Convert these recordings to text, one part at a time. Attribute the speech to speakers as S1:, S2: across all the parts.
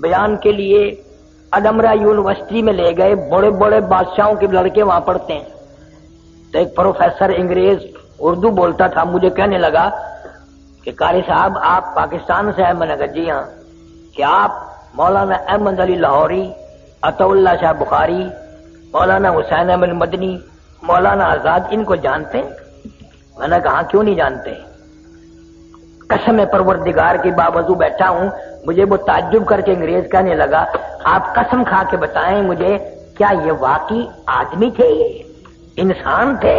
S1: بیان کے لیے ادمرا یونیورسٹی میں لے گئے، بڑے بڑے بادشاہوں کے لڑکے وہاں پڑھتے ہیں، تو ایک پروفیسر انگریز اردو بولتا تھا، مجھے کہنے لگا کہ قاری صاحب آپ پاکستان سے ہیں؟ میں نے کہا جی ہاں۔ کہ آپ مولانا احمد علی لاہوری، عطا اللہ شاہ بخاری، مولانا حسین احمد مدنی، مولانا آزاد ان کو جانتے ہیں؟ میں نے کہا کیوں نہیں جانتے؟ قسم پروردگار کی باوضو بیٹھا ہوں، مجھے وہ تعجب کر کے انگریز کہنے لگا آپ قسم کھا کے بتائیں مجھے، کیا یہ واقعی آدمی تھے، یہ انسان تھے؟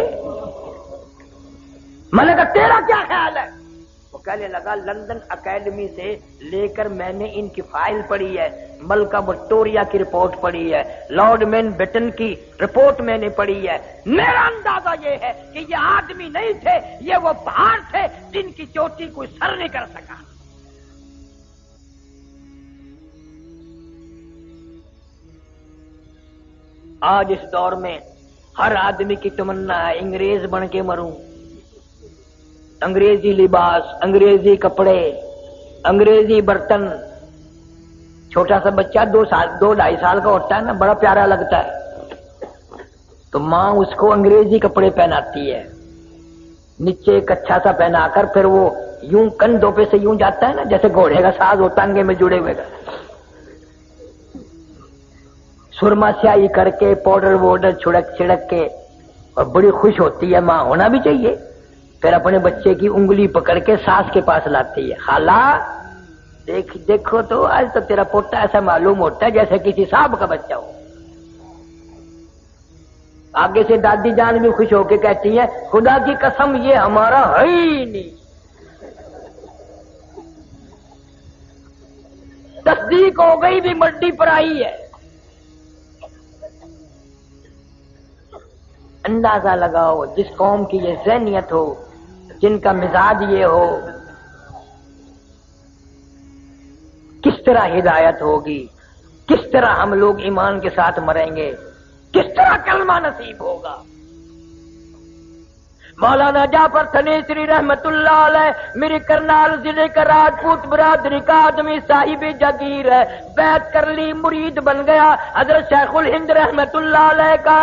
S1: میں نے کہا تیرا کیا خیال ہے؟ وہ کہنے لگا لندن اکیڈمی سے لے کر میں نے ان کی فائل پڑھی ہے، ملکہ وکٹوریہ کی رپورٹ پڑھی ہے، لارڈ ماؤنٹ بیٹن کی رپورٹ میں نے پڑھی ہے، میرا اندازہ یہ ہے کہ یہ آدمی نہیں تھے، یہ وہ پہاڑ تھے جن کی چوٹی کوئی سر نہیں کر سکا۔ آج اس دور میں ہر آدمی کی تمنا ہے انگریز بن کے مروں، انگریزی لباس، انگریزی کپڑے، انگریزی برتن۔ چھوٹا سا بچہ 2-2.5 سال کا ہوتا ہے نا، بڑا پیارا لگتا ہے، تو ماں اس کو انگریزی کپڑے پہناتی ہے، نیچے ایک اچھا سا پہنا کر، پھر وہ یوں کندھوں پہ سے یوں جاتا ہے نا جیسے گھوڑے کا ساز ہوتا ہے انگے میں جڑے ہوئے گا، سرما سیاہی کر کے، پاؤڈر ووڈر چھڑک کے، اور بڑی خوش ہوتی ہے ماں، ہونا بھی چاہیے۔ پھر اپنے بچے کی انگلی پکڑ کے ساس کے پاس لاتی ہے، خالہ دیکھو تو آج تو تیرا پوتا ایسا معلوم ہوتا ہے جیسے کسی صاحب کا بچہ ہو۔ آگے سے دادی جان بھی خوش ہو کے کہتی ہے خدا کی قسم یہ ہمارا ہے ہی نہیں۔ تصدیق ہو گئی بھی مٹی پر آئی ہے۔ اندازہ لگاؤ جس قوم کی یہ ذہنیت ہو، جن کا مزاج یہ ہو، کس طرح ہدایت ہوگی، کس طرح ہم لوگ ایمان کے ساتھ مریں گے، کس طرح کلمہ نصیب ہوگا۔ مولانا جعفر تھنیسری رحمت اللہ علیہ میری کرنال ضلع کا راجپوت برادری کا آدمی صاحب جگیر ہے، بیعت کر لی، مرید بن گیا حضرت شیخ الہند رحمت اللہ علیہ کا۔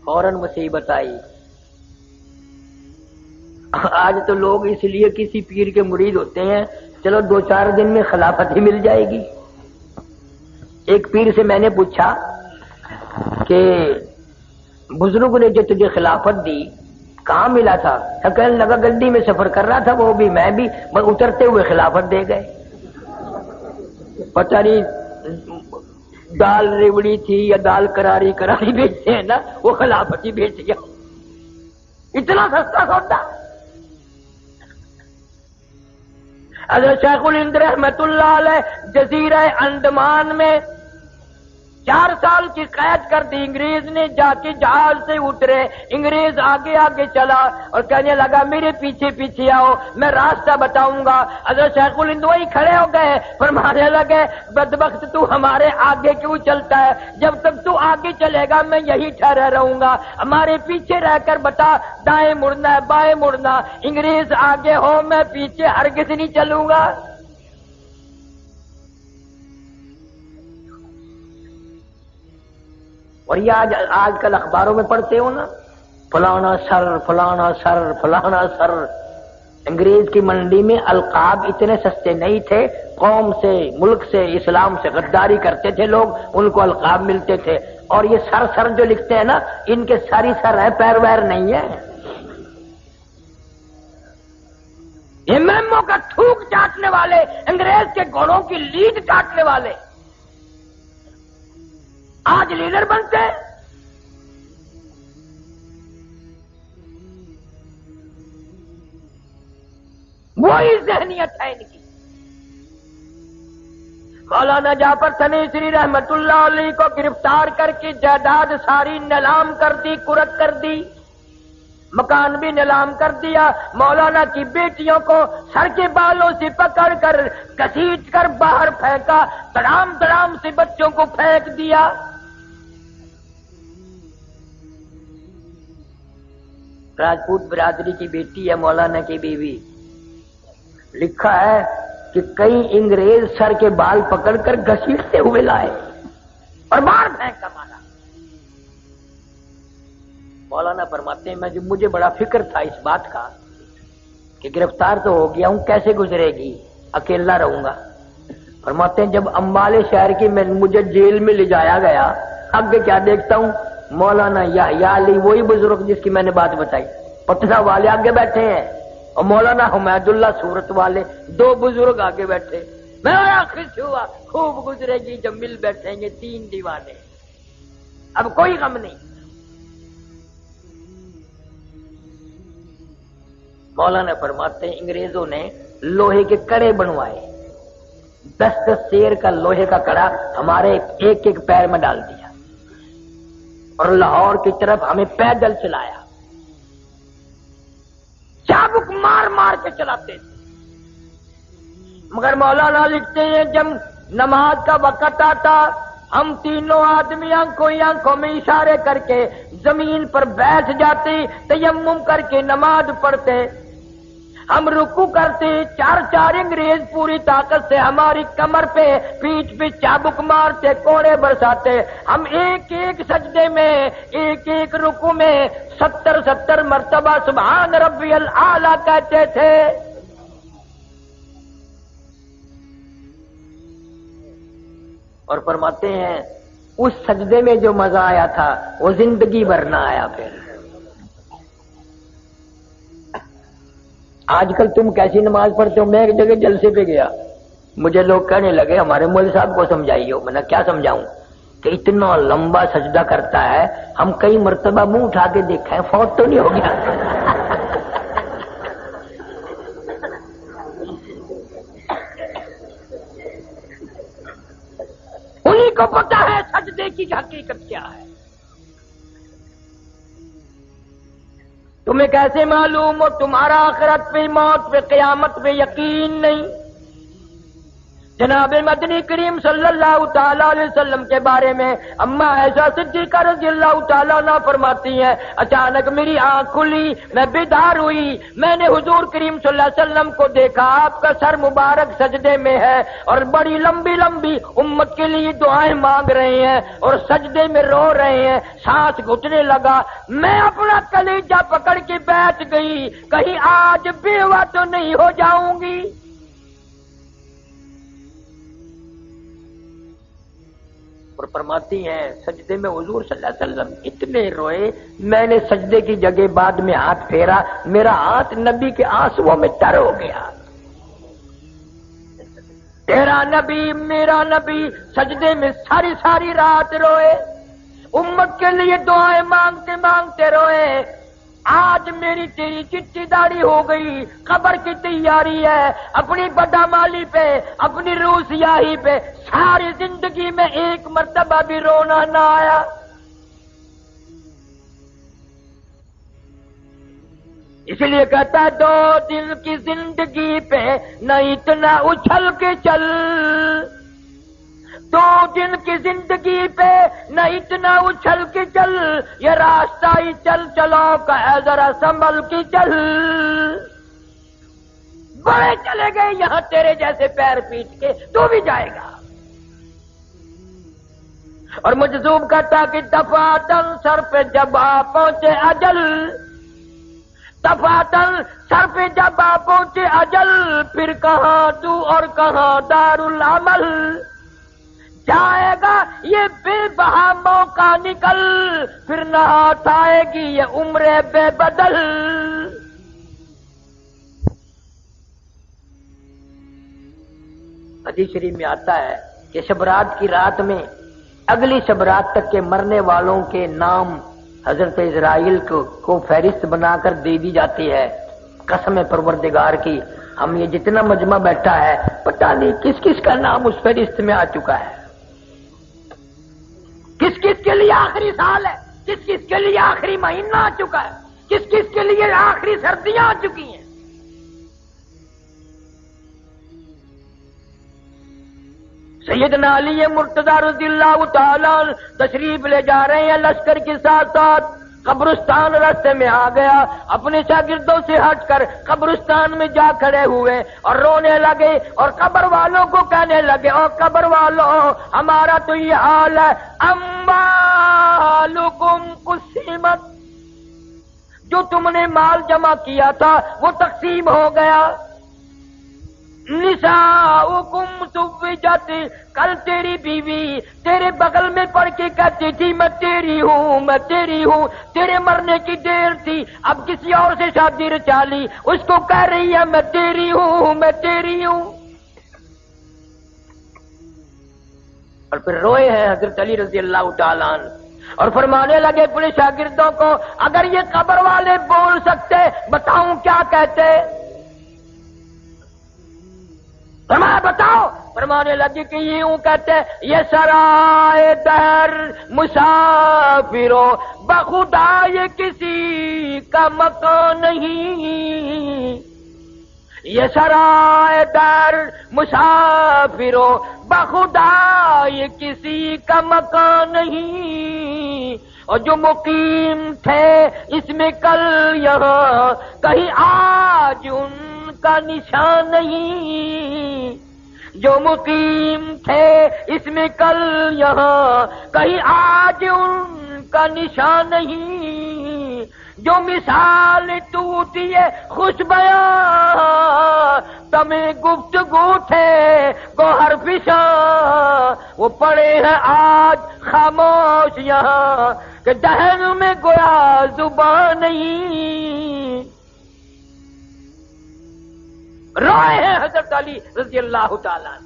S1: فوراً مصیبت آئی۔ آج تو لوگ اس لیے کسی پیر کے مرید ہوتے ہیں چلو 2-4 دن میں خلافت ہی مل جائے گی۔ ایک پیر سے میں نے پوچھا کہ بزرگ نے جو تجھے خلافت دی کہاں ملا تھا؟ کہنے لگا گڈی میں سفر کر رہا تھا، وہ بھی میں بھی، اترتے ہوئے خلافت دے گئے۔ پتہ نہیں دال ریوڑی تھی یا دال کراری بیچتے ہیں نا، وہ خلافت ہی بیچ گیا، اتنا سستا سودا۔ حضرت شیخ الہند رحمت اللہ علیہ جزیرہ انڈمان میں 4 سال کی قید کر دی انگریز نے، جا کے جہاز سے اترے، انگریز آگے آگے چلا اور کہنے لگا میرے پیچھے پیچھے آؤ میں راستہ بتاؤں گا۔ حضرت شیخ الہند وہی کھڑے ہو گئے، فرمانے لگے بدبخت تو ہمارے آگے کیوں چلتا ہے؟ جب تک تو آگے چلے گا میں یہی ٹھہرا رہوں گا، ہمارے پیچھے رہ کر بتا دائیں مڑنا ہے بائیں مڑنا، انگریز آگے ہو میں پیچھے ہرگز نہیں چلوں گا۔ اور یہ آج کل اخباروں میں پڑھتے ہو نا، فلانا سر فلانا سر فلانا سر۔ انگریز کی منڈی میں القاب اتنے سستے نہیں تھے، قوم سے، ملک سے، اسلام سے غداری کرتے تھے لوگ، ان کو القاب ملتے تھے۔ اور یہ سر سر جو لکھتے ہیں نا، ان کے ساری سر ہے، پیر ویر نہیں ہے۔ یہ میمو کا تھوک چاٹنے والے، انگریز کے گھوڑوں کی لیڈ کاٹنے والے آج لیڈر بنتے ہیں۔ وہی ذہنیت ہے ان کی۔ مولانا جعفر تھنیسری رحمت اللہ علیہ کو گرفتار کر کے جائیداد ساری نیلام کر دی، کرک کر دی، مکان بھی نیلام کر دیا۔ مولانا کی بیٹیوں کو سر کے بالوں سے پکڑ کر گھسیٹ کر باہر پھینکا، دڑام دڑام سے بچوں کو پھینک دیا۔ راجپوت برادری کی بیٹی ہے مولانا کی بیوی، لکھا ہے کہ کئی انگریز سر کے بال پکڑ کر گھسیٹتے ہوئے لائے اور باہر پھینک کر مارا۔ مولانا فرماتے ہیں مجھے بڑا فکر تھا اس بات کا کہ گرفتار تو ہو گیا ہوں، کیسے گزرے گی، اکیلا رہوں گا۔ فرماتے ہیں جب امبالے شہر کی مجھے جیل میں لے جایا گیا، آگے کیا دیکھتا ہوں، مولانا یحییٰ علی، وہی بزرگ جس کی میں نے بات بتائی، پٹنہ والے آگے بیٹھے ہیں، اور مولانا حمید اللہ صورت والے، دو بزرگ آگے بیٹھے۔ میں خوش ہوا، خوب گزرے گی جب مل بیٹھیں گے تین دیوانے، اب کوئی غم نہیں۔ مولانا فرماتے ہیں انگریزوں نے لوہے کے کڑے بنوائے، 10 شیر کا لوہے کا کڑا ہمارے ایک ایک پیر میں ڈال دیا، اور لاہور کی طرف ہمیں پیدل چلایا، چابک مار مار کے چلاتے تھے۔ مگر مولانا لکھتے ہیں جب نماز کا وقت آتا، ہم تینوں آدمی آنکھوں میں اشارے کر کے زمین پر بیٹھ جاتے، تیمم کر کے نماز پڑھتے، ہم رکوع کرتے، چار انگریز پوری طاقت سے ہماری کمر پہ پیٹھ پہ چابک مارتے، کوڑے برساتے، ہم ایک ایک سجدے میں ایک ایک رکوع میں 70 مرتبہ سبحان ربی الاعلی کہتے تھے۔ اور فرماتے ہیں اس سجدے میں جو مزہ آیا تھا وہ زندگی بھر نہ آیا۔ پھر آج کل تم کیسی نماز پڑھتے ہو؟ میں ایک جگہ جلسے پہ گیا، مجھے لوگ کہنے لگے ہمارے مولوی صاحب کو سمجھائیے، میں نے کیا سمجھاؤں کہ اتنا لمبا سجدہ کرتا ہے، ہم کئی مرتبہ منہ اٹھا کے دیکھا ہے، فوت تو نہیں ہو گیا؟ انہیں کو پتا ہے سجدے کی حقیقت کیا ہے۔ تمہیں کیسے معلوم ہو؟ تمہارا آخرت پہ، موت پہ، قیامت پہ یقین نہیں۔ جناب مدنی کریم صلی اللہ تعالی علیہ وسلم کے بارے میں اما عائشہ صدیقہ رضی اللہ تعالیٰ عنہ فرماتی ہیں اچانک میری آنکھ کھلی، میں بیدار ہوئی، میں نے حضور کریم صلی اللہ علیہ وسلم کو دیکھا، آپ کا سر مبارک سجدے میں ہے اور بڑی لمبی لمبی امت کے لیے دعائیں مانگ رہے ہیں اور سجدے میں رو رہے ہیں، سانس گھٹنے لگا، میں اپنا کلیجہ پکڑ کے بیٹھ گئی، کہیں آج بیوہ تو نہیں ہو جاؤں گی۔ اور فرماتی ہیں سجدے میں حضور صلی اللہ علیہ وسلم اتنے روئے، میں نے سجدے کی جگہ بعد میں ہاتھ پھیرا، میرا ہاتھ نبی کے آنسوؤں میں تر ہو گیا۔ تیرا نبی میرا نبی سجدے میں ساری رات روئے، امت کے لیے دعائیں مانگتے مانگتے روئے، آج میری تیری چٹی داڑھی ہو گئی، قبر کی تیاری ہے، اپنی بدعمالی پہ، اپنی روح سیاہی پہ ساری زندگی میں ایک مرتبہ بھی رونا نہ آیا۔ اس لیے کہتا ہے 2 دن کی زندگی پہ نہ اتنا اچھل کے چل، 2 دن کی زندگی پہ نہ اتنا اچھل کے چل، یہ راستہ ہی چلو کا ہے ذرا سنبھل کے چل، بڑے چلے گئے یہاں تیرے جیسے پیر پیٹ کے، تو بھی جائے گا۔ اور مجذوب کہتا کہ دفعتاً سر پہ جب آ پہنچے اجل، دفعتاً سر پہ جب آ پہنچے اجل، پھر کہاں تو اور کہاں دار العمل، جائے گا یہ بے بہا موقع نکل، پھر نہ ہاتھ آئے گی یہ عمر بے بدل۔ حدیث شریف میں آتا ہے کہ شبرات کی رات میں اگلی شبرات تک کے مرنے والوں کے نام حضرت اسرائیل کو فہرست بنا کر دے دی جاتی ہے۔ قسم پروردگار کی ہم یہ جتنا مجمع بیٹھا ہے پتہ نہیں کس کس کا نام اس فہرست میں آ چکا ہے، کس کس کے لیے آخری سال ہے، کس کس کے لیے آخری مہینہ آ چکا ہے، کس کس کے لیے آخری سردیاں آ چکی ہیں۔ سیدنا علی مرتضی رضی اللہ تعالیٰ تشریف لے جا رہے ہیں لشکر کے ساتھ ساتھ، قبرستان راستے میں آ گیا، اپنے شاگردوں سے ہٹ کر قبرستان میں جا کھڑے ہوئے اور رونے لگے اور قبر والوں کو کہنے لگے، اور قبر والوں ہمارا تو یہ حال ہے، اموالکم قسمت، جو تم نے مال جمع کیا تھا وہ تقسیم ہو گیا، نساؤکم زوجت، کل تیری بیوی تیرے بغل میں پڑھ کے کہتی تھی میں تیری ہوں میں تیری ہوں، تیرے مرنے کی دیر تھی، اب کسی اور سے شادی رچا لی، اس کو کہہ رہی ہے میں تیری ہوں میں تیری ہوں، اور پھر روئے ہیں حضرت علی رضی اللہ تعالیٰ عنہ اور فرمانے لگے اپنے شاگردوں کو، اگر یہ قبر والے بول سکتے بتاؤں کیا کہتے؟ فرمایا بتاؤ، فرمانے لگے کہ یوں کہتے، یہ سرائے در مسافرو بخدا یہ کسی کا مکان نہیں، یہ سرائے در مسافرو بخدا یہ کسی کا مکان نہیں، اور جو مقیم تھے اس میں کل یہاں کہیں آج ان کا نشان نہیں، جو مقیم تھے اس میں کل یہاں کہیں آج ان کا نشان نہیں، جو مثال ٹوٹی ہے خوش بیاں تمہیں گفتگو تھے گوہر فشاں، وہ پڑے ہیں آج خاموش یہاں کہ دہن میں گویا زبان نہیں، روئے ہیں حضرت علی رضی اللہ تعالیٰ عنہ۔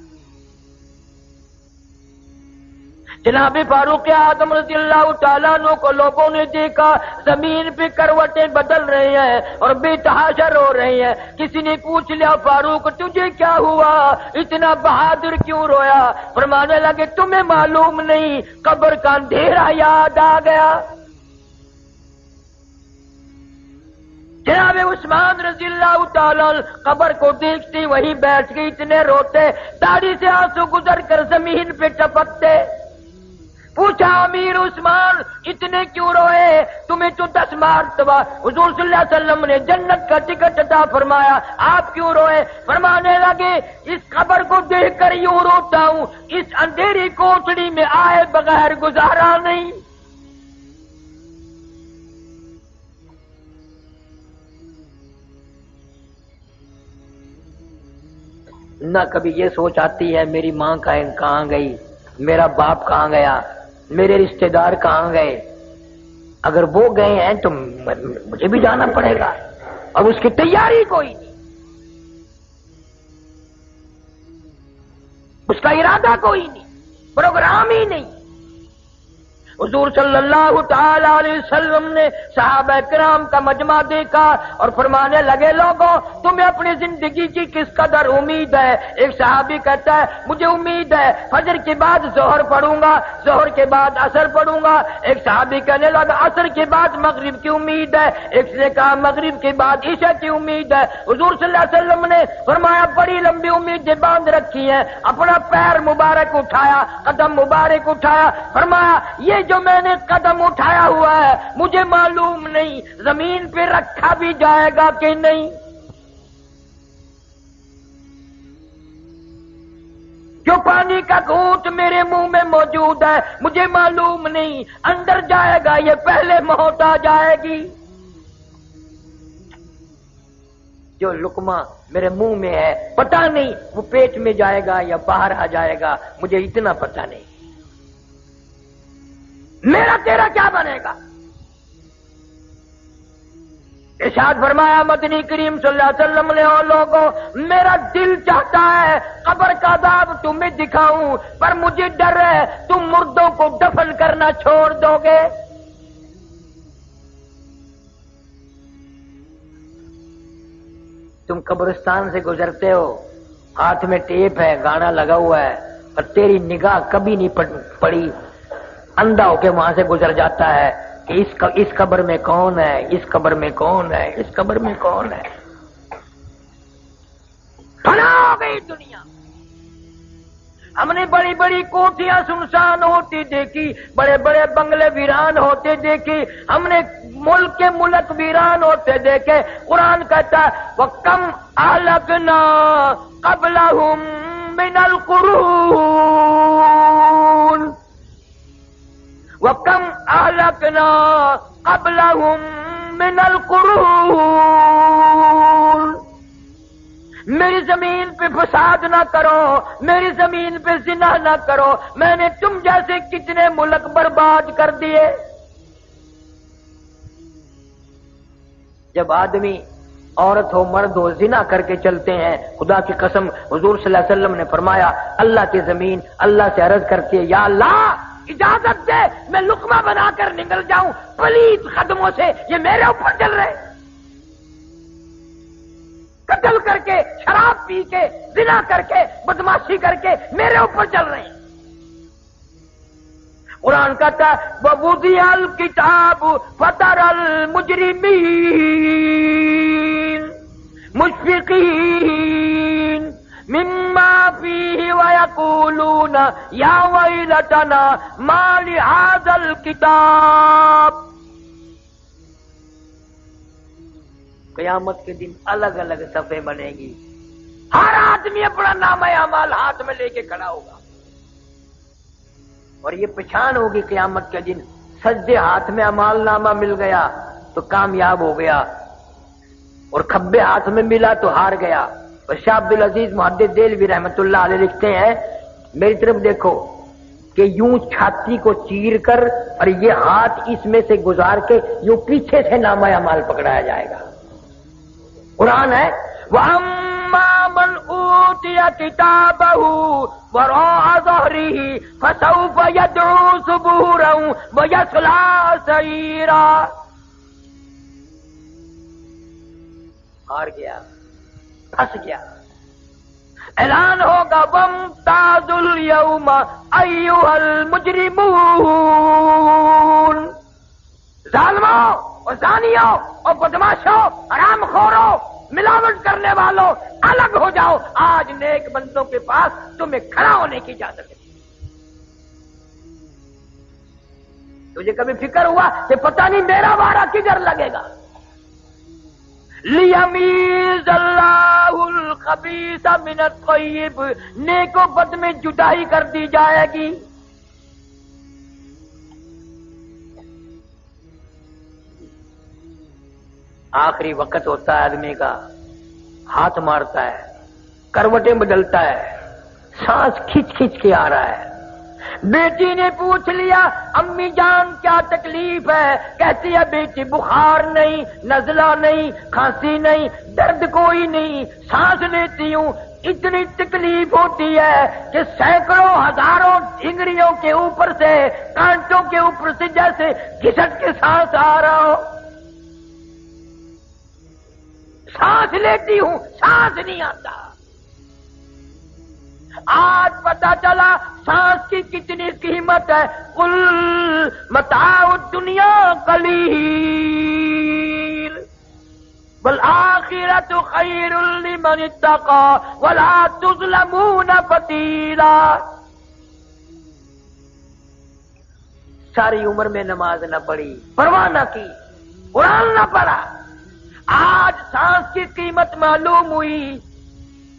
S1: جناب فاروق اعظم رضی اللہ تعالیٰ عنہ کو لوگوں نے دیکھا زمین پہ کروٹیں بدل رہے ہیں اور بے تحاشا رو رہے ہیں، کسی نے پوچھ لیا فاروق تجھے کیا ہوا، اتنا بہادر کیوں رویا؟ فرمانے لگے تمہیں معلوم نہیں، قبر کا اندھیرا یاد آ گیا۔ جناب عثمان رضی اللہ تعالیٰ قبر کو دیکھتے وہیں بیٹھ گئی، اتنے روتے داڑھی سے آنسو گزر کر زمین پہ ٹپکتے۔ پوچھا امیر عثمان اتنے کیوں روئے؟ تمہیں تو 10 مرتبہ حضور صلی اللہ علیہ وسلم نے جنت کا ٹکٹ عطا فرمایا، آپ کیوں روئے؟ فرمانے لگے اس قبر کو دیکھ کر یوں روتا ہوں، اس اندھیری کوٹڑی میں آئے بغیر گزارا نہیں۔ نہ کبھی یہ سوچ آتی ہے میری ماں کہاں گئی، میرا باپ کہاں گیا، میرے رشتہ دار کہاں گئے، اگر وہ گئے ہیں تو مجھے بھی جانا پڑے گا، اور اس کی تیاری کوئی نہیں، اس کا ارادہ کوئی نہیں، پروگرام ہی نہیں۔ حضور صلی اللہ تعالی علیہ وسلم نے صحابہ کرام کا مجمع دیکھا اور فرمانے لگے لوگوں تمہیں اپنی زندگی کی کس قدر امید ہے؟ ایک صحابی کہتا ہے مجھے امید ہے فجر کے بعد ظہر پڑھوں گا، ظہر کے بعد عصر پڑھوں گا۔ ایک صحابی کہنے لگا عصر کے بعد مغرب کی امید ہے، ایک نے کہا مغرب کے بعد عشاء کی امید ہے۔ حضور صلی اللہ علیہ وسلم نے فرمایا بڑی لمبی امیدیں باندھ رکھی ہیں، اپنا پیر مبارک اٹھایا، قدم مبارک اٹھایا، فرمایا یہ جو میں نے قدم اٹھایا ہوا ہے مجھے معلوم نہیں زمین پہ رکھا بھی جائے گا کہ نہیں، جو پانی کا گھونٹ میرے منہ میں موجود ہے مجھے معلوم نہیں اندر جائے گا یہ پہلے موت آ جائے گی، جو لقمہ میرے منہ میں ہے پتہ نہیں وہ پیٹ میں جائے گا یا باہر آ جائے گا، مجھے اتنا پتہ نہیں، میرا تیرا کیا بنے گا؟ ارشاد فرمایا مدنی کریم صلی اللہ علیہ وسلم نے اور لوگوں میرا دل چاہتا ہے قبر کا عذاب تمہیں دکھاؤں پر مجھے ڈر ہے تم مردوں کو دفن کرنا چھوڑ دو گے۔ تم قبرستان سے گزرتے ہو، ہاتھ میں ٹیپ ہے، گانا لگا ہوا ہے، اور تیری نگاہ کبھی نہیں پڑی، اندھا ہو کے وہاں سے گزر جاتا ہے کہ اس قبر میں کون ہے، اس قبر میں کون ہے، اس قبر میں کون ہے۔ فنا ہو گئی دنیا، ہم نے بڑی بڑی کوٹیاں سنسان ہوتی دیکھی، بڑے بڑے بنگلے ویران ہوتے دیکھی، ہم نے ملک کے ملک ویران ہوتے دیکھے۔ قرآن کہتا ہے وَكَمْ أَهْلَكْنَا قَبْلَهُمْ مِنَ الْقُرُونِ وَكَمْ أَهْلَكْنَا قَبْلَهُمْ مِنَ الْقُرُونِ۔ میری زمین پہ فساد نہ کرو، میری زمین پہ زنا نہ کرو، میں نے تم جیسے کتنے ملک برباد کر دیے۔ جب آدمی عورت ہو مرد ہو زنا کر کے چلتے ہیں، خدا کی قسم حضور صلی اللہ علیہ وسلم نے فرمایا اللہ کی زمین اللہ سے عرض کرتی ہے یا اللہ اجازت دے میں لقمہ بنا کر نکل جاؤں، پلیت قدموں سے یہ میرے اوپر چل رہے، قتل کر کے شراب پی کے زنا کر کے بدماشی کر کے میرے اوپر چل رہے ہیں۔ قرآن کہتا ہے وَوُضِعَ الْكِتَابُ فَتَرَى الْمُجْرِمِينَ مُشْفِقِينَ مِمَّا فِيهِ وَيَقُولُونَ يَا وَيْلَتَنَا مَا لِهَذَا الْكِتَابِ۔ قیامت کے دن الگ الگ صفحے بنے گی، ہر آدمی اپنا نامہ اعمال ہاتھ میں لے کے کھڑا ہوگا، اور یہ پہچان ہوگی قیامت کے دن سجدے ہاتھ میں اعمال نامہ مل گیا تو کامیاب ہو گیا، اور کھبے ہاتھ میں ملا تو ہار گیا۔ اور شاہ عبدالعزیز محدث دہلوی رحمۃ اللہ علیہ لکھتے ہیں میری طرف دیکھو کہ یوں چھاتی کو چیر کر اور یہ ہاتھ اس میں سے گزار کے یوں پیچھے سے نامہ اعمال پکڑایا جائے گا۔ قرآن ہے وَأَمَّا مَنْ أُوتِيَ كِتَابَهُ وَرَاءَ ظَهْرِهِ فَسَوْفَ يَدْعُو ثُبُورًا وَيَصْلَىٰ سَعِيرًا۔ ہار گیا، پھنس گیا، اعلان ہوگا وَامْتَازُوا الْيَوْمَ أَيُّهَا الْمُجْرِمُونَ۔ ظالموں اور زانیوں اور بدماشوں حرام خوروں ملاوٹ کرنے والوں الگ ہو جاؤ، آج نیک بندوں کے پاس تمہیں کھڑا ہونے کی اجازت ہے۔ تجھے کبھی فکر ہوا کہ پتہ نہیں میرا وارہ کدھر لگے گا؟ لِيَمِيزَ اللَّهُ الْخَبِيثَ مِنَ الطَّيِّبِ، نیک و بد میں جدائی کر دی جائے گی۔ آخری وقت ہوتا ہے آدمی کا، ہاتھ مارتا ہے، کروٹیں بدلتا ہے، سانس کھچ کھچ کے آ رہا ہے۔ بیٹی نے پوچھ لیا امی جان کیا تکلیف ہے؟ کہتی ہے بیٹی بخار نہیں، نزلہ نہیں، کھانسی نہیں، درد کوئی نہیں، سانس لیتی ہوں، اتنی تکلیف ہوتی ہے کہ سینکڑوں ہزاروں ڈھنگریوں کے اوپر سے کانٹوں کے اوپر سے جیسے گھسٹ کے سانس آ رہا ہو، سانس لیتی ہوں سانس نہیں آتا۔ آج پتا چلا سانس کی کتنی قیمت ہے۔ قل متاع الدنیا قلیل والآخرۃ خیر لمن اتقى ولا تظلمون فتیلا۔ ساری عمر میں نماز نہ پڑھی، پرواہ نہ کی، قرآن نہ پڑھا، آج سانس کی قیمت معلوم ہوئی۔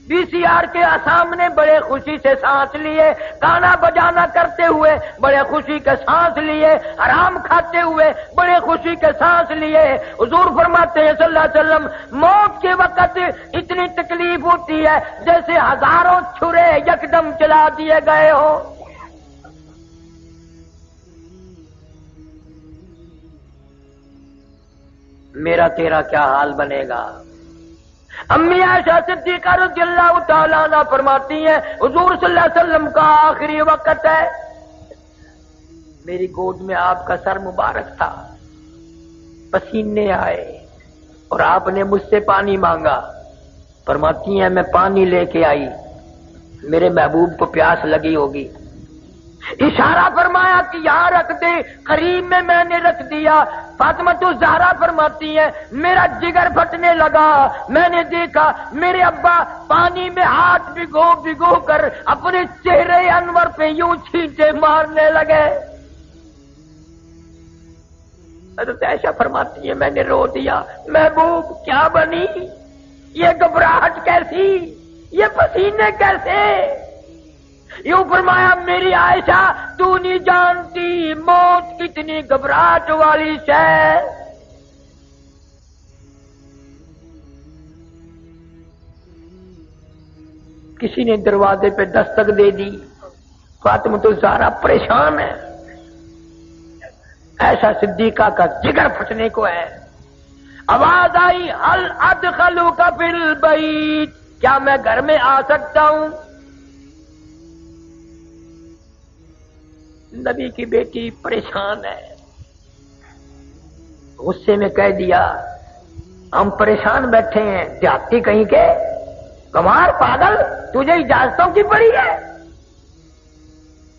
S1: وی سی آر کے سامنے بڑے خوشی سے سانس لیے، گانا بجانا کرتے ہوئے بڑے خوشی کے سانس لیے، حرام کھاتے ہوئے بڑے خوشی کے سانس لیے۔ حضور فرماتے ہیں صلی اللہ علیہ وسلم موت کے وقت اتنی تکلیف ہوتی ہے جیسے ہزاروں چھرے یکدم چلا دیے گئے ہوں۔ میرا تیرا کیا حال بنے گا؟ امی عائشہ صدیقہ رضی اللہ تعالیٰ عنہ فرماتی ہیں حضور صلی اللہ علیہ وسلم کا آخری وقت ہے، میری گود میں آپ کا سر مبارک تھا، پسینے آئے اور آپ نے مجھ سے پانی مانگا۔ فرماتی ہیں میں پانی لے کے آئی، میرے محبوب کو پیاس لگی ہوگی، اشارہ فرمایا کہ یہاں رکھ دے، قریب میں نے رکھ دیا۔ فاطمہ تو زہرا فرماتی ہے میرا جگر پھٹنے لگا، میں نے دیکھا میرے ابا پانی میں ہاتھ بھگو بھگو کر اپنے چہرے انور پہ یوں چھینٹے مارنے لگے۔ حضرت عائشہ فرماتی ہے میں نے رو دیا، محبوب کیا بنی، یہ گھبراہٹ کیسی، یہ پسینے کیسے؟ یوں فرمایا میری عائشہ تو نہیں جانتی موت کتنی گھبراہٹ والی ہے۔ کسی نے دروازے پہ دستک دے دی، فاطمہ تو زہرا پریشان ہے، ایسا صدیقہ کا جگر پھٹنے کو ہے۔ آواز آئی ہل ادخلوک فی البیت، کیا میں گھر میں آ سکتا ہوں؟ نبی کی بیٹی پریشان ہے، غصے میں کہہ دیا ہم پریشان بیٹھے ہیں، دیہاتی کہیں کے، کمار پاگل، تجھے اجازتوں کی پڑی ہے؟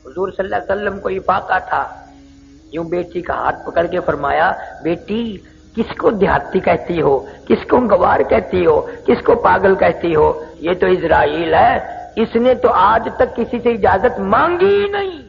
S1: حضور صلی اللہ علیہ وسلم کو افاقہ تھا، یوں بیٹی کا ہاتھ پکڑ کے فرمایا بیٹی کس کو دیہاتی کہتی ہو، کس کو گوار کہتی ہو، کس کو پاگل کہتی ہو؟ یہ تو اسرائیل ہے، اس نے تو آج تک کسی سے اجازت مانگی ہی نہیں۔